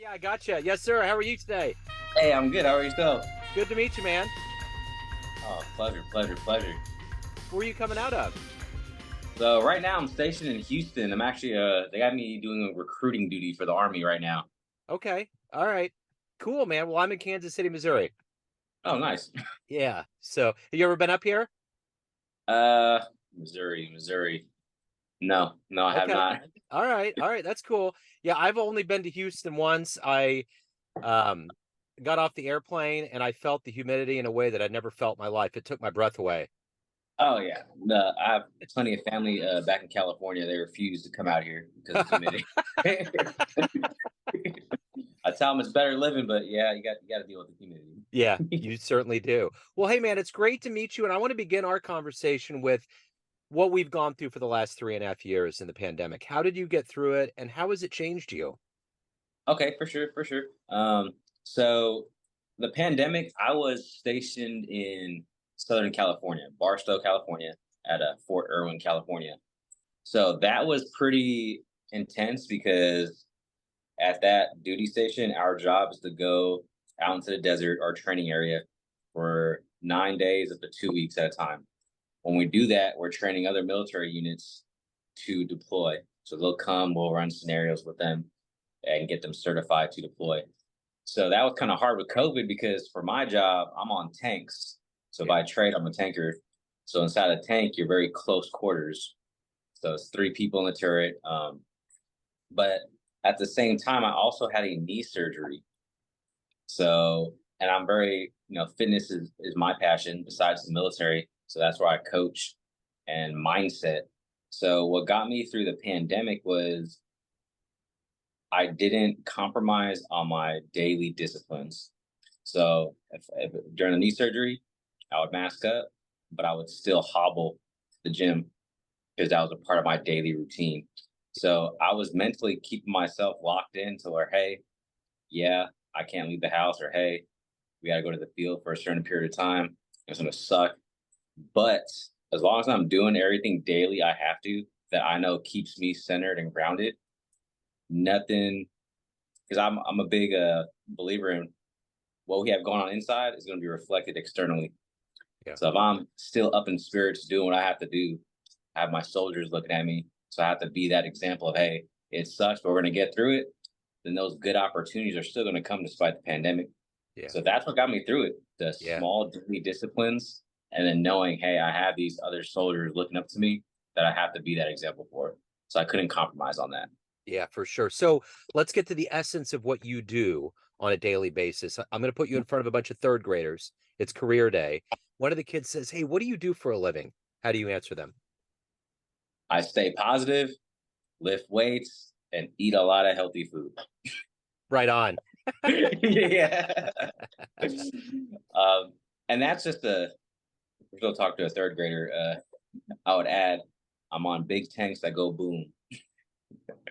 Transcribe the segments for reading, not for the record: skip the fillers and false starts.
Yeah, I gotcha. Yes, sir. How are you today? Hey, I'm good. How are yourself? Good to meet you, man. Oh, pleasure, pleasure, pleasure. Where are you coming out of? So right now I'm stationed in Houston. I'm actually they got me doing a recruiting duty for the Army right now. Okay. All right. Cool, man. Well, I'm in Kansas City, Missouri. Oh, nice. Yeah. So, have you ever been up here? Uh, Missouri. No, no, I have Okay. not. All right. All right. That's cool. Yeah, I've only been to Houston once. I um got off the airplane and I felt the humidity in a way that I'd never felt in my life. It took my breath away. Oh yeah, no, I have plenty of family back in California. They refuse to come out here because of humidity. I tell them it's better living, but yeah, you got to deal with the humidity. Yeah, you certainly do. Well, hey, man, it's great to meet you. And I want to begin our conversation with what we've gone through for the last 3.5 years in the pandemic. How did you get through it, and how has it changed you? Okay, for sure, for sure. So the pandemic, I was stationed in Southern California, Barstow, California, at Fort Irwin, California. So that was pretty intense because at that duty station, our job is to go out into the desert, our training area, for 9 days up to 2 weeks at a time. When we do that, we're training other military units to deploy. So they'll come, we'll run scenarios with them and get them certified to deploy. So that was kind of hard with COVID because for my job, I'm on tanks. So Yeah. by trade, I'm a tanker. So inside a tank, you're very close quarters. So it's three people in the turret. But at the same time, I also had a knee surgery. So, and I'm very, fitness is my passion besides the military. So that's where I coach and mindset. So what got me through the pandemic was I didn't compromise on my daily disciplines. So if during the knee surgery, I would mask up, but I would still hobble to the gym because that was a part of my daily routine. So I was mentally keeping myself locked in to where, hey, yeah, I can't leave the house, or hey, we got to go to the field for a certain period of time. It's going to suck. But as long as I'm doing everything daily I have to, that I know keeps me centered and grounded, nothing, because I'm a big believer in what we have going on inside is going to be reflected externally. Yeah. So if I'm still up in spirits doing what I have to do, I have my soldiers looking at me. So I have to be that example of, hey, it sucks, but we're going to get through it. Then those good opportunities are still going to come despite the pandemic. Yeah. So that's what got me through it. The Yeah. small daily disciplines, and then knowing, hey, I have these other soldiers looking up to me that I have to be that example for. So I couldn't compromise on that. Yeah, for sure. So let's get to the essence of what you do on a daily basis. I'm going to put you in front of a bunch of third graders. It's career day. One of the kids says, "Hey, what do you do for a living?" How do you answer them? I stay positive, lift weights, and eat a lot of healthy food. Right on. Yeah. um, and that's just we're still talking to a third grader. I would add, I'm on big tanks that go boom.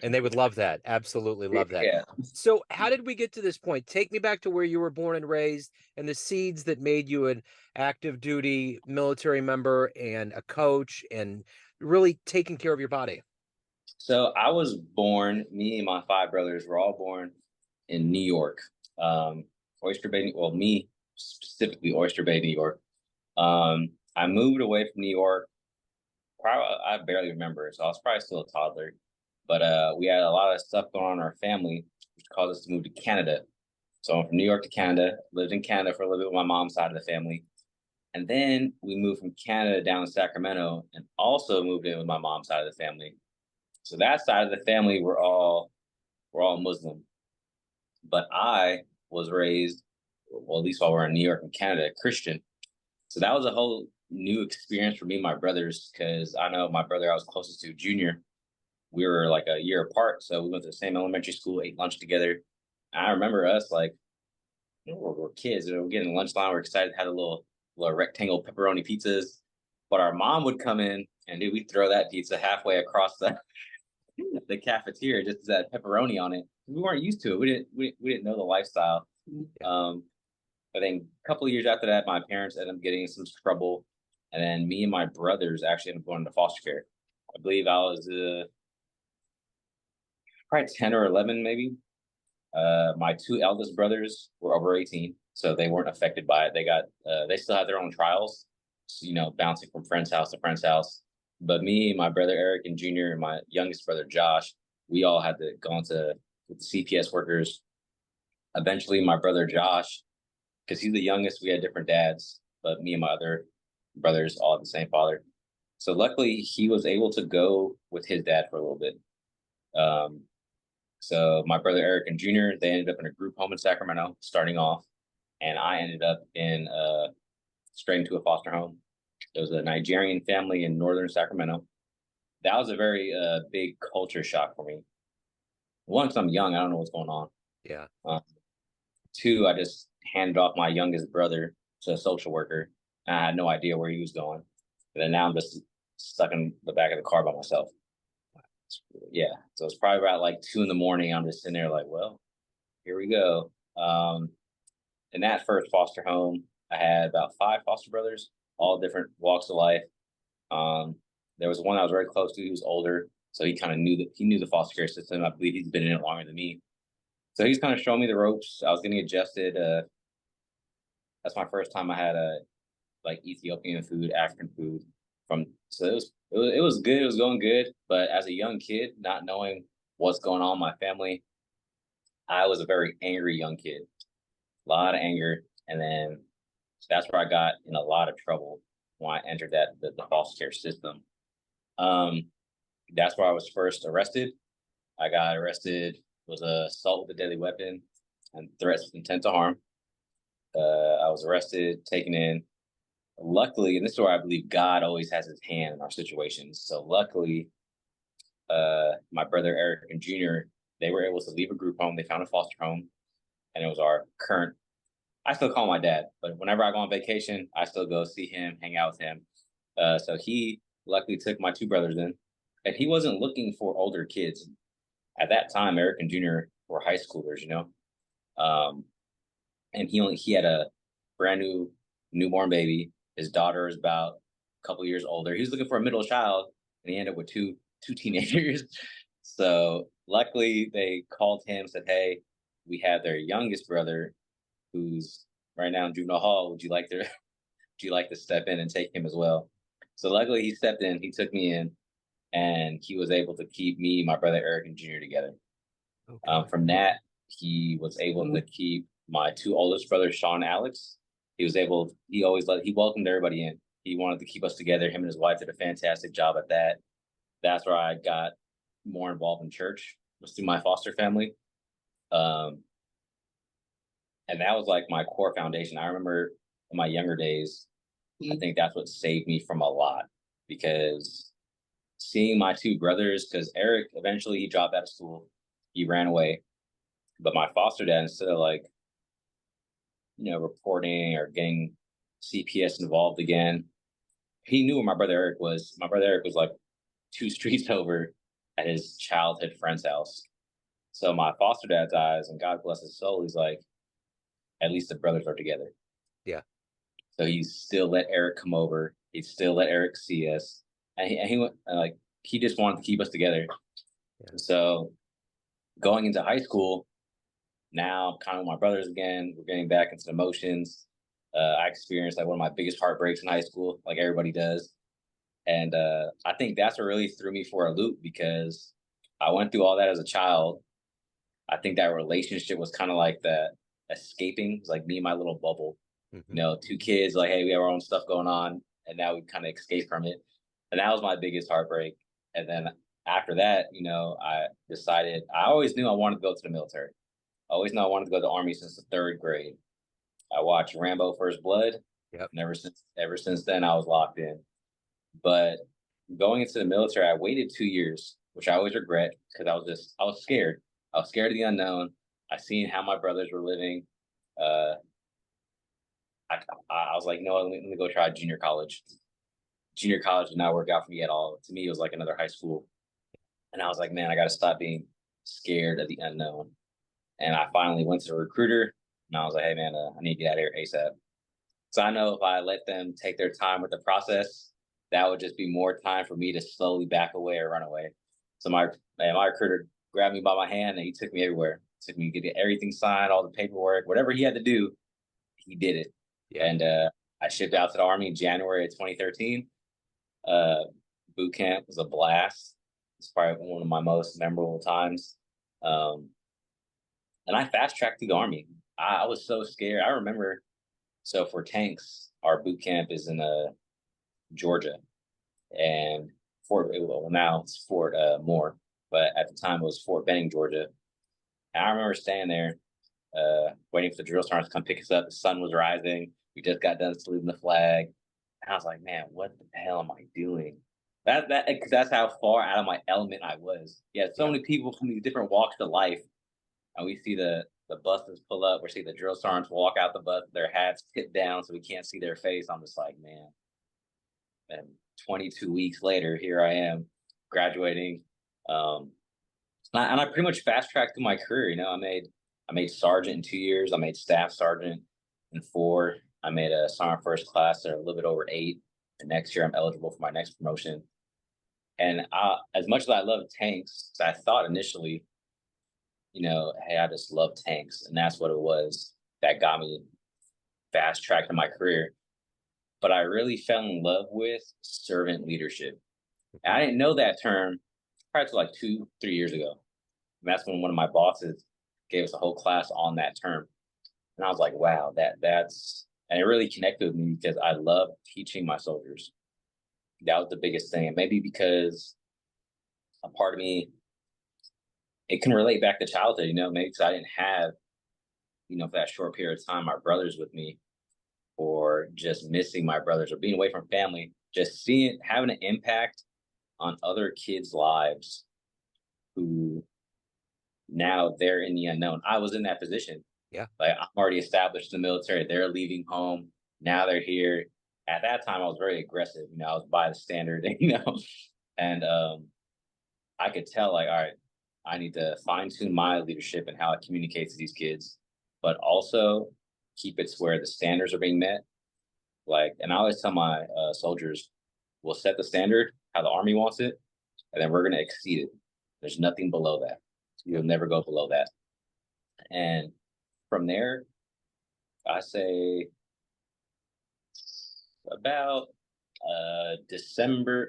And they would love that. Absolutely love that. Yeah. So, how did we get to this point? Take me back to where you were born and raised and the seeds that made you an active duty military member and a coach and really taking care of your body. So I was born, me and my five brothers were all born in New York. Oyster Bay, well, me specifically, Oyster Bay, New York. I moved away from New York. Probably, I barely remember, so I was probably still a toddler. But we had a lot of stuff going on in our family, which caused us to move to Canada. So I'm from New York to Canada, lived in Canada for a little bit with my mom's side of the family. And then we moved from Canada down to Sacramento and also moved in with my mom's side of the family. So that side of the family we're all Muslim. But I was raised, well, at least while we're in New York and Canada, Christian. So that was a whole new experience for me and my brothers, because I know my brother I was closest to, Junior, we were like a year apart. So we went to the same elementary school, ate lunch together. I remember us like, we're kids, we're getting lunch line. We're excited to have a little rectangle pepperoni pizzas. But our mom would come in and dude, we'd throw that pizza halfway across the cafeteria just as that pepperoni on it. We weren't used to it. We didn't know the lifestyle. Yeah. I think a couple of years after that, my parents ended up getting in some trouble, and then me and my brothers actually ended up going into foster care. I believe I was probably 10 or 11, maybe. My two eldest brothers were over 18, so they weren't affected by it. They still had their own trials, so, bouncing from friend's house to friend's house. But me, my brother Eric and Junior, and my youngest brother Josh, we all had to go into with the CPS workers. Eventually, my brother Josh, because he's the youngest, we had different dads, but me and my other brothers all had the same father. So luckily, he was able to go with his dad for a little bit. Um, so my brother Eric and Junior, they ended up in a group home in Sacramento, starting off, and I ended up in straight into a foster home. It was a Nigerian family in northern Sacramento. That was a very big culture shock for me. One, because I'm young, I don't know what's going on. Yeah. Uh, Two, I just handed off my youngest brother to a social worker. And I had no idea where he was going. And then now I'm just stuck in the back of the car by myself. Yeah. So it's probably about like 2 in the morning. I'm just sitting there like, well, here we go. In that first foster home, I had about five foster brothers, all different walks of life. Um, there was one I was very close to. He was older, so he kind of knew the foster care system. I believe he's been in it longer than me. So he's kind of showing me the ropes. I was getting adjusted. That's my first time I had like Ethiopian food, African food from. So it was good. It was going good. But as a young kid, not knowing what's going on in my family, I was a very angry young kid. A lot of anger, and then that's where I got in a lot of trouble when I entered the foster care system. Um, that's where I was first arrested. I got arrested. It was a assault with a deadly weapon and threats with intent to harm. I was arrested, taken in. Luckily, and this is where I believe God always has his hand in our situations. So luckily, my brother Eric and Junior, they were able to leave a group home. They found a foster home, and it was our current. I still call my dad, but whenever I go on vacation, I still go see him, hang out with him. So he luckily took my two brothers in, and he wasn't looking for older kids. At that time, Eric and Junior were high schoolers, um, and he had a brand new newborn baby. His daughter is about a couple years older. He was looking for a middle child, and he ended up with two teenagers. So luckily, they called him, said, "Hey, we have their youngest brother who's right now in juvenile hall. Would you like to step in and take him as well?" So luckily, he stepped in. He took me in, and he was able to keep me, my brother Eric, and Junior together. Okay. From that, he was able to keep my two oldest brothers, Sean and Alex. He welcomed everybody in. He wanted to keep us together. Him and his wife did a fantastic job at that. That's where I got more involved in church, was through my foster family. Um, and that was like my core foundation. I remember in my younger days, I think that's what saved me from a lot, because seeing my two brothers, because Eric eventually he dropped out of school, he ran away, but my foster dad, instead of like reporting or getting CPS involved again, he knew where my brother Eric was. My brother Eric was like two streets over at his childhood friend's house. So my foster dad's eyes, and God bless his soul, he's like, at least the brothers are together. Yeah. So he still let Eric come over. He still let Eric see us, and he went like he just wanted to keep us together. Yeah. So going into high school, now I'm kind of with my brothers again. We're getting back into the emotions. I experienced like one of my biggest heartbreaks in high school, like everybody does, and I think that's what really threw me for a loop, because I went through all that as a child. I think that relationship was kind of like that escaping. It was like me and my little bubble. Hmm. Two kids, like, hey, we have our own stuff going on, and now we kind of escape from it. And that was my biggest heartbreak. And then after that, I decided, I always knew I wanted to go to the military. I always knew I wanted to go to the army since the third grade. I watched Rambo First Blood, Yep. and ever since then I was locked in. But going into the military, I waited 2 years, which I always regret, because I was scared. I was scared of the unknown. I seen how my brothers were living. Uh, I was like, no, let me go try junior college. Junior college did not work out for me at all. To me, it was like another high school. And I was like, man, I got to stop being scared of the unknown. And I finally went to the recruiter, and I was like, hey, man, I need to get out of here ASAP. So I know if I let them take their time with the process, that would just be more time for me to slowly back away or run away. So my recruiter grabbed me by my hand, and he took me everywhere. Took me to get everything signed, all the paperwork, whatever he had to do, he did it. Yeah. And I shipped out to the Army in January of 2013. Uh, Boot camp was a blast. It's probably one of my most memorable times. Um, and I fast tracked to the Army. I was so scared. I remember, so for tanks, our boot camp is in Georgia, and well, now it's Fort Moore, but at the time it was Fort Benning, Georgia. And I remember standing there, waiting for the drill sergeant to come pick us up. The sun was rising. We just got done saluting the flag. And I was like, man, what the hell am I doing? Because that's how far out of my element I was. Yeah, so Yeah. many people from these different walks of life, and we see the buses pull up. We see the drill sergeants walk out the bus, their hats tipped down so we can't see their face. I'm just like, man. And 22 weeks later, here I am, graduating. Um, and I pretty much fast tracked through my career. I made sergeant in 2 years. I made staff sergeant in 4. I made a sergeant first class or a little bit over 8. And next year, I'm eligible for my next promotion. And as much as I love tanks, I thought initially, hey, I just love tanks, and that's what it was that got me fast tracked in my career. But I really fell in love with servant leadership. And I didn't know that term prior to like 2, 3 years ago. And that's when one of my bosses gave us a whole class on that term. And I was like, wow, and it really connected with me because I love teaching my soldiers. That was the biggest thing. And maybe because a part of me, it can relate back to childhood, maybe because I didn't have, for that short period of time, my brothers with me, or just missing my brothers or being away from family, just having an impact on other kids' lives who now they're in the unknown. I was in that position. Yeah. Like, I'm already established in the military. They're leaving home. Now they're here. At that time, I was very aggressive. I was by the standard, and I could tell, like, all right, I need to fine tune my leadership and how I communicate to these kids, but also keep it to where the standards are being met. Like, and I always tell my soldiers, we'll set the standard how the Army wants it, and then we're going to exceed it. There's nothing below that. You'll never go below that. And from there, I say about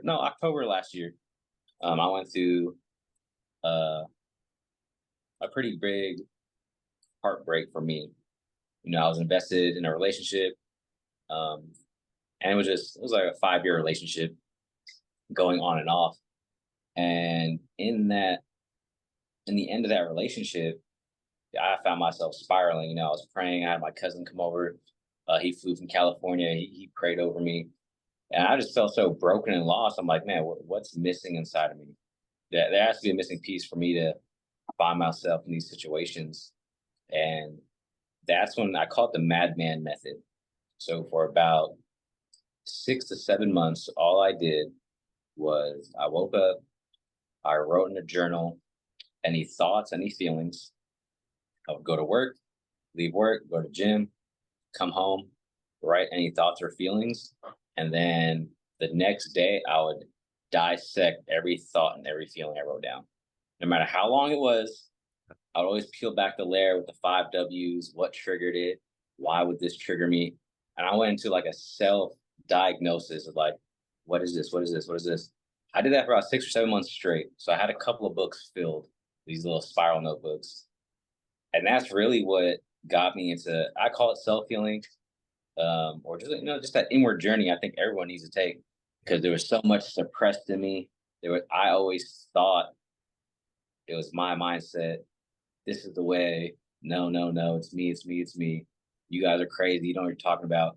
October last year, I went through uh, a pretty big heartbreak for me. I was invested in a relationship, um, and it was like a 5-year relationship going on and off. And in the end of that relationship, I found myself spiraling. I was praying. I had my cousin come over. He flew from California. He prayed over me, and I just felt so broken and lost. I'm like, man, what's missing inside of me? There has to be a missing piece for me to find myself in these situations. And that's when I call it the madman method. So for about 6 to 7 months, all I did was I woke up, I wrote in a journal any thoughts, any feelings. I would go to work, leave work, go to gym, come home, write any thoughts or feelings. And then the next day, I would dissect every thought and every feeling I wrote down. No matter how long it was, I would always peel back the layer with the 5 W's, what triggered it, why would this trigger me? And I went into like a self diagnosis of like, what is this? What is this? What is this? I did that for about 6 or 7 months straight. So I had a couple of books filled, these little spiral notebooks. And that's really what got me into, I call it self healing, or just that inward journey. I think everyone needs to take, because there was so much suppressed in me. I always thought it was my mindset. This is the way. No, no, no. It's me. It's me. It's me. You guys are crazy. You know what you're talking about.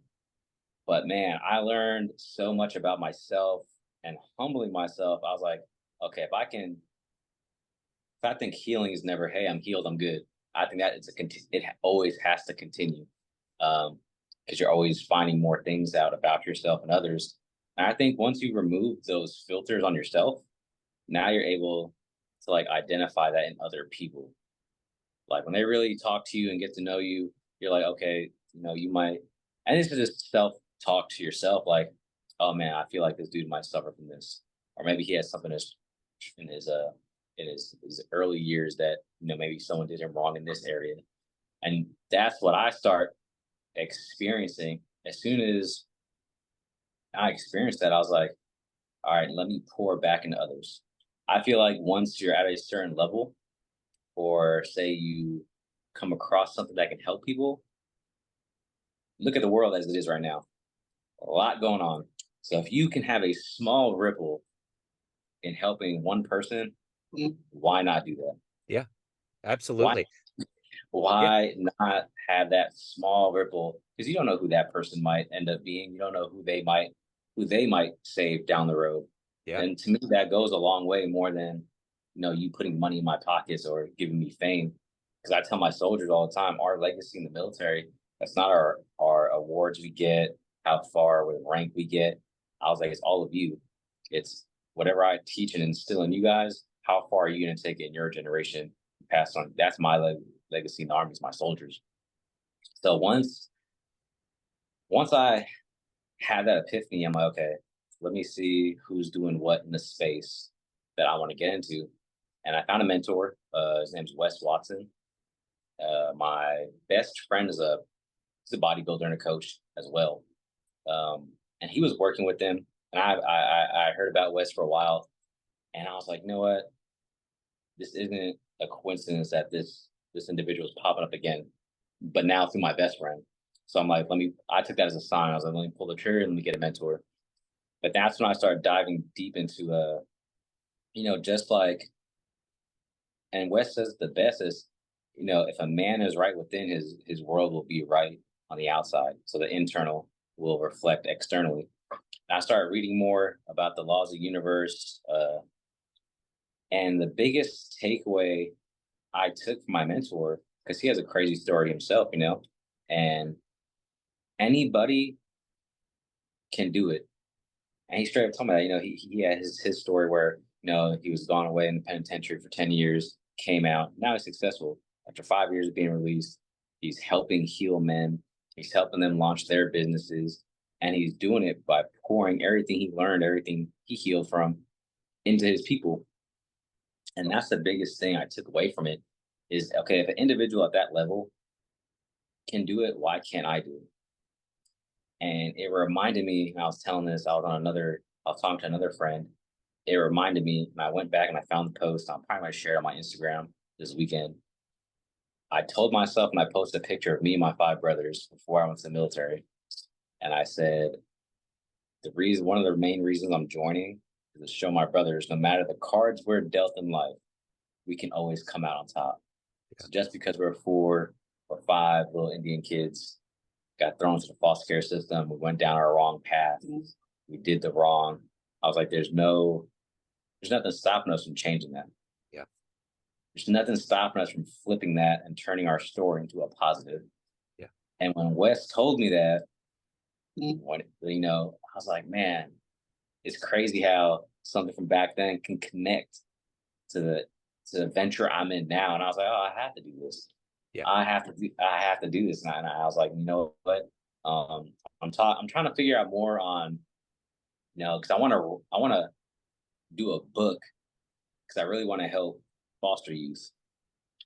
But man, I learned so much about myself, and humbling myself. I was like, okay, if I think healing is never, hey, I'm healed, I'm good. I think that it always has to continue, because you're always finding more things out about yourself and others. And I think once you remove those filters on yourself, now you're able to like identify that in other people. Like when they really talk to you and get to know you, you're like, okay, you might, and this is just self talk to yourself, like, oh man, I feel like this dude might suffer from this, or maybe he has something in in his early years that, maybe someone did him wrong in this area. And that's what I start experiencing. As soon as I experienced that, I was like, all right, let me pour back into others. I feel like once you're at a certain level, or say you come across something that can help people, look at the world as it is right now. A lot going on. So if you can have a small ripple in helping one person, why not do that? Yeah, Why absolutely. Yeah, why not have that small ripple? Because you don't know who that person might end up being. You don't know who they might save down the road. yeah, And to me, that goes a long way more than you putting money in my pockets or giving me fame. Because I tell my soldiers all the time, our legacy in the military, that's not our awards we get, how far with rank we get. I was like, it's all of you. It's whatever I teach and instill in you guys. How far are you going to take it in your generation? Pass on. That's my legacy in the army is my soldiers. So once I had that epiphany, I'm like, okay, let me see who's doing what in the space that I want to get into. And I found a mentor. His name's Wes Watson. My best friend he's a bodybuilder and a coach as well. And he was working with them, and I heard about Wes for a while, and I was like, you know what, this isn't a coincidence that this individual is popping up again, but now through my best friend. So I'm like, I took that as a sign. I was like, let me pull the trigger and let me get a mentor. But that's when I started diving deep into just like, and Wes says the best is, if a man is right within, his world will be right on the outside. So the internal will reflect externally. And I started reading more about the laws of the universe. And the biggest takeaway I took from my mentor, because he has a crazy story himself, and anybody can do it. And he straight up told me that, he had his story where, he was gone away in the penitentiary for 10 years, came out. Now he's successful. After 5 years of being released, he's helping heal men. He's helping them launch their businesses. And he's doing it by pouring everything he learned, everything he healed from into his people. And that's the biggest thing I took away from it is, okay, if an individual at that level can do it, why can't I do it? And it reminded me, I was telling this, I was talking to another friend. It reminded me, and I went back and I found the post. I'm probably going to share it on my Instagram this weekend. I told myself, and I posted a picture of me and my 5 brothers before I went to the military. And I said, one of the main reasons I'm joining is to show my brothers, no matter the cards we're dealt in life, we can always come out on top. yeah, So just because we're 4 or 5 little Indian kids got thrown into the foster care system, we went down our wrong path, we did the wrong. I was like, there's nothing stopping us from changing that. yeah, There's nothing stopping us from flipping that and turning our story into a positive. yeah, And when Wes told me that, I was like, man, it's crazy how something from back then can connect to the venture I'm in now. And I was like, oh, I have to do this. yeah. I have to do this. And I was like, you know what? I'm trying to figure out more on, because I want to do a book because I really want to help foster youth.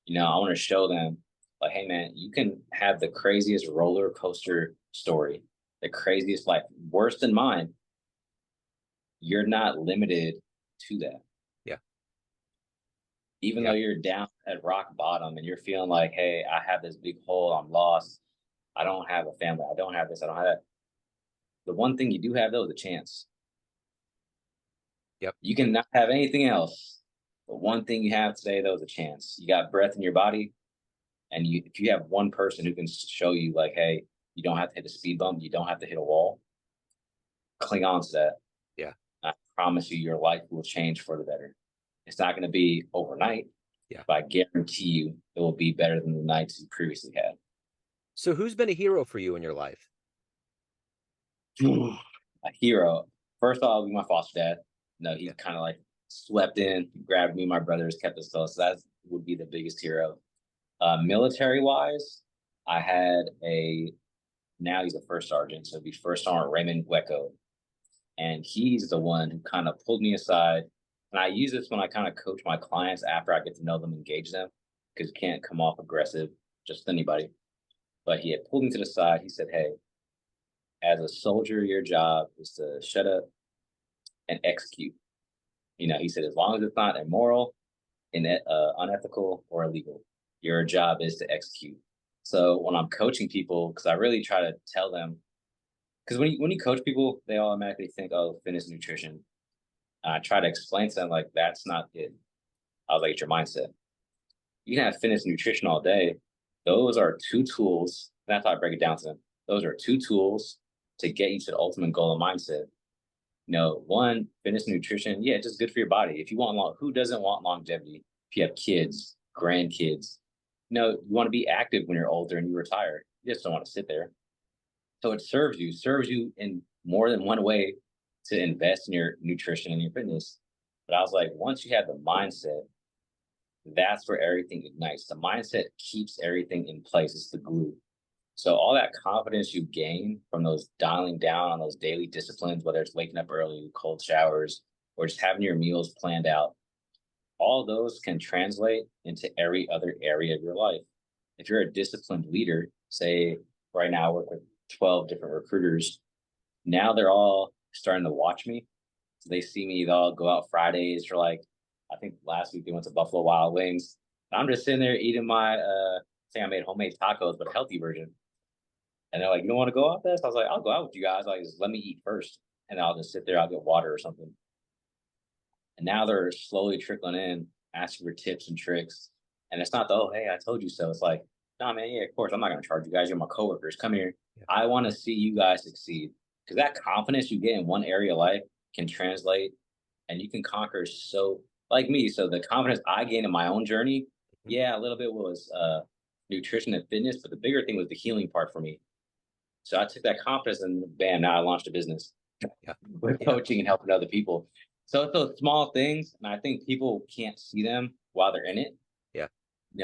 I want to show them, like, hey man, you can have the craziest roller coaster story, the craziest life, worse than mine. You're not limited to that. Yeah, Even though yeah, you're down at rock bottom and you're feeling like, hey, I have this big hole, I'm lost, I don't have a family, I don't have this, I don't have that. The one thing you do have though is a chance. yep, You can not have anything else, but one thing you have today though is a chance. You got breath in your body, and if you have one person who can show you like, hey, you don't have to hit a speed bump, you don't have to hit a wall, cling on to that. yeah, I promise you, your life will change for the better. It's not going to be overnight, yeah. but I guarantee you it will be better than the nights you previously had. So who's been a hero for you in your life? A hero. First of all, be my foster dad. He Yeah, kind of like swept in, grabbed me and my brothers, kept us close. So that would be the biggest hero. Military wise, I had now he's a first sergeant, so it'd be First Sergeant Raymond Wecko. And he's the one who kind of pulled me aside And I use this when I kind of coach my clients after I get to know them, engage them, because you can't come off aggressive just anybody. But he had pulled me to the side. He said, "Hey, as a soldier, your job is to shut up and execute." He said, as long as it's not immoral, unethical, or illegal, your job is to execute. So when I'm coaching people, because I really try to tell them, because when you coach people, they automatically think, oh, fitness, nutrition. And I try to explain to them like that's not it. I was like, it's your mindset. You can have fitness, nutrition all day. Those are two tools. That's how I break it down to them. Those are two tools to get you to the ultimate goal of mindset. One, fitness and nutrition, yeah, it's just good for your body. If you want who doesn't want longevity? If you have kids, grandkids, you want to be active when you're older and you retire. You just don't want to sit there. So it serves you in more than one way to invest in your nutrition and your fitness. But I was like, once you have the mindset, that's where everything ignites. The mindset keeps everything in place. It's the glue. So all that confidence you gain from those dialing down on those daily disciplines, whether it's waking up early, cold showers, or just having your meals planned out, all those can translate into every other area of your life. If you're a disciplined leader, say right now I work with 12 different recruiters, now they're all starting to watch me. So they see me, they'll go out Fridays for like, I think last week they went to Buffalo Wild Wings. And I'm just sitting there eating my, say I made homemade tacos, but a healthy version. And they're like, you don't want to go out there? So I was like, I'll go out with you guys. Like, just let me eat first. And I'll just sit there, I'll get water or something. And now they're slowly trickling in, asking for tips and tricks. And it's not the, oh, hey, I told you so. It's like, no, man, yeah, of course, I'm not going to charge you guys. You're my coworkers. Come here. Yeah. I want to see you guys succeed. Because that confidence you get in one area of life can translate and you can conquer so, like me. So the confidence I gained in my own journey, yeah, a little bit was nutrition and fitness, but the bigger thing was the healing part for me. So I took that confidence and bam, now I launched a business Yeah. with Yeah. coaching and helping other people. So it's those small things, and I think people can't see them while they're in it. Yeah.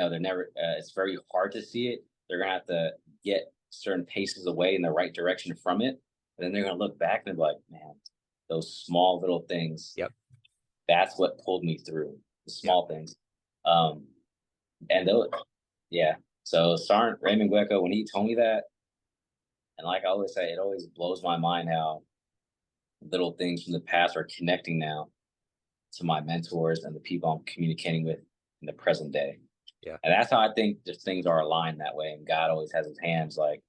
They're never. It's very hard to see it. They're gonna have to get certain paces away in the right direction from it, and then they're gonna look back and be like, "Man, those small little things. Yep. That's what pulled me through. The Yeah. small things." Um, and those, yeah. So Sergeant Raymond Gueco, when he told me that, and like I always say, it always blows my mind how little things from the past are connecting now to my mentors and the people I'm communicating with in the present day. Yeah. And that's how I think just things are aligned that way. And God always has his hands like,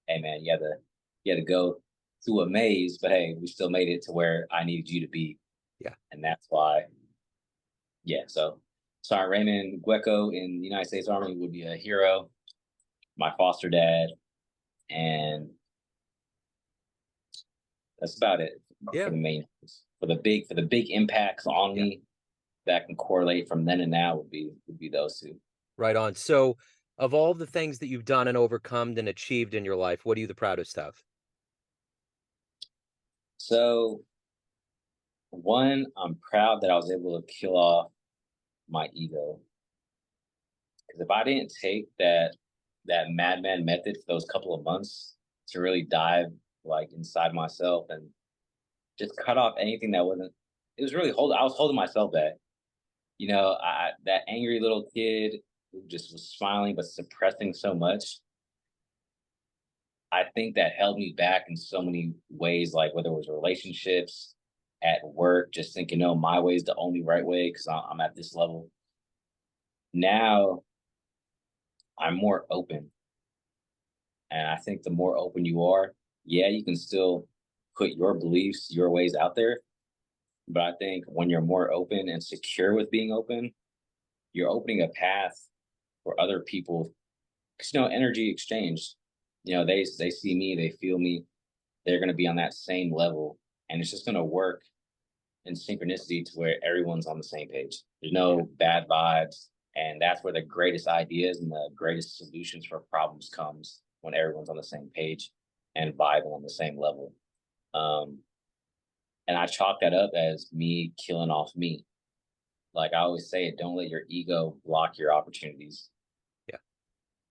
hey man, you had to go through a maze, but hey, we still made it to where I needed you to be. Yeah. And that's why, yeah. So sorry, Raymond Gueco in the United States Army would be a hero, my foster dad, and that's about it for Yeah. the main for the big impacts on Yeah. me that can correlate from then and now would be those two. Right on. So, of all the things that you've done and overcome and achieved in your life, what are you the proudest of? So one, I'm proud that I was able to kill off my ego. Because if I didn't take that madman method for those couple of months to really dive like inside myself and just cut off anything that wasn't, it was really I was holding myself back. That angry little kid who just was smiling but suppressing so much. I think that held me back in so many ways, like whether it was relationships, at work, just thinking, no, my way is the only right way because I'm at this level. Now I'm more open. And I think the more open you are, yeah, you can still put your beliefs, your ways out there. But I think when you're more open and secure with being open, you're opening a path for other people. Because, energy exchange, they see me, they feel me, they're going to be on that same level. And it's just going to work in synchronicity to where everyone's on the same page. There's Yeah. no bad vibes. And that's where the greatest ideas and the greatest solutions for problems comes when everyone's on the same page and vibing on the same level. Um, and I chalk that up as me killing off me. Like I always say, don't let your ego block your opportunities. Yeah.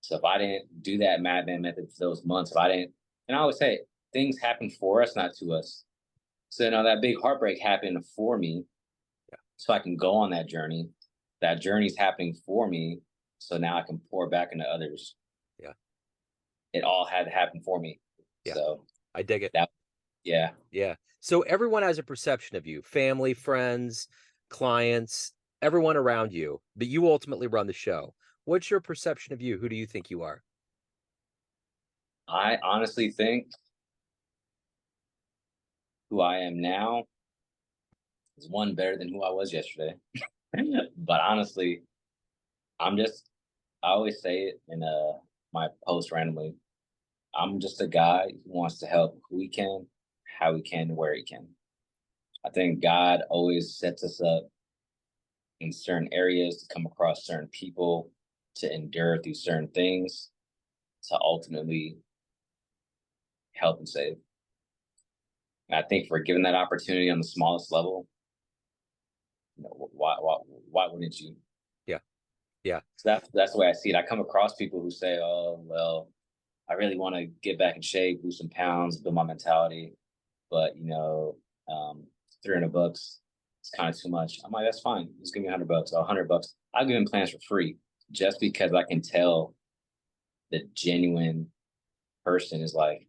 So if I didn't do that madman method for those months, if I didn't, and I always say things happen for us, not to us. So that big heartbreak happened for me. so I can go on that journey. That journey's happening for me, so now I can pour back into others. Yeah. It all had to happen for me. Yeah. So I dig it. that, yeah. Yeah. So everyone has a perception of you, family, friends, clients, everyone around you, but you ultimately run the show. What's your perception of you? Who do you think you are? I honestly think who I am now is one better than who I was yesterday. But honestly, I'm just, I always say it in my post randomly. I'm just a guy who wants to help who he can, how he can, where he can. I think God always sets us up in certain areas to come across certain people, to endure through certain things, to ultimately help and save. And I think for given that opportunity on the smallest level, why wouldn't you? Yeah. Yeah. So that's the way I see it. I come across people who say, "Oh, well, I really want to get back in shape, lose some pounds, build my mentality, but um, $300, it's kind of too much." I'm like, "That's fine. Just give me $100 or $100. I'll give him plans for free, just because I can tell the genuine person is like,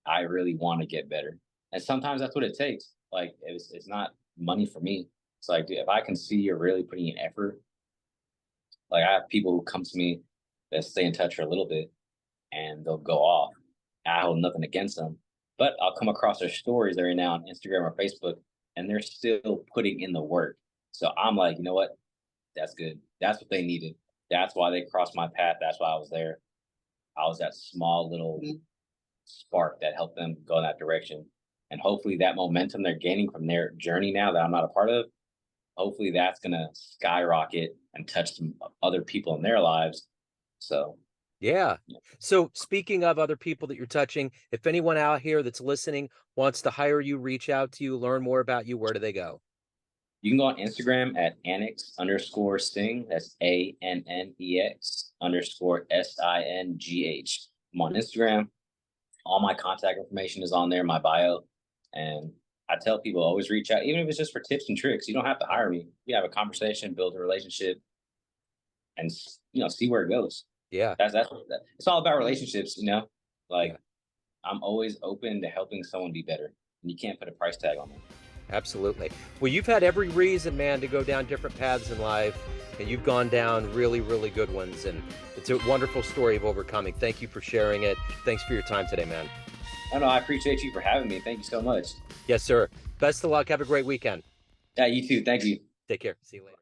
I really want to get better." And sometimes that's what it takes. Like it's not money for me. It's like, dude, if I can see you're really putting in effort, like I have people who come to me that stay in touch for a little bit and they'll go off. I hold nothing against them, but I'll come across their stories every now on Instagram or Facebook, and they're still putting in the work. So I'm like, you know what? That's good. That's what they needed. That's why they crossed my path. That's why I was there. I was that small little spark that helped them go in that direction. And hopefully that momentum they're gaining from their journey now that I'm not a part of, hopefully that's going to skyrocket and touch some other people in their lives. So, Yeah. yeah. So speaking of other people that you're touching, if anyone out here that's listening wants to hire you, reach out to you, learn more about you, where do they go? You can go on Instagram at annex_sing. That's ANNEX_SINGH. I'm on Instagram. All my contact information is on there, my bio. And I tell people always reach out, even if it's just for tips and tricks. You don't have to hire me. We have a conversation, build a relationship, and see where it goes. Yeah. It's all about relationships. Yeah. Like I'm always open to helping someone be better. And you can't put a price tag on that. Absolutely. Well, you've had every reason, man, to go down different paths in life, and you've gone down really, really good ones. And it's a wonderful story of overcoming. Thank you for sharing it. Thanks for your time today, man. I know. I appreciate you for having me. Thank you so much. Yes, sir. Best of luck. Have a great weekend. Yeah, you too. Thank you. Take care. See you later.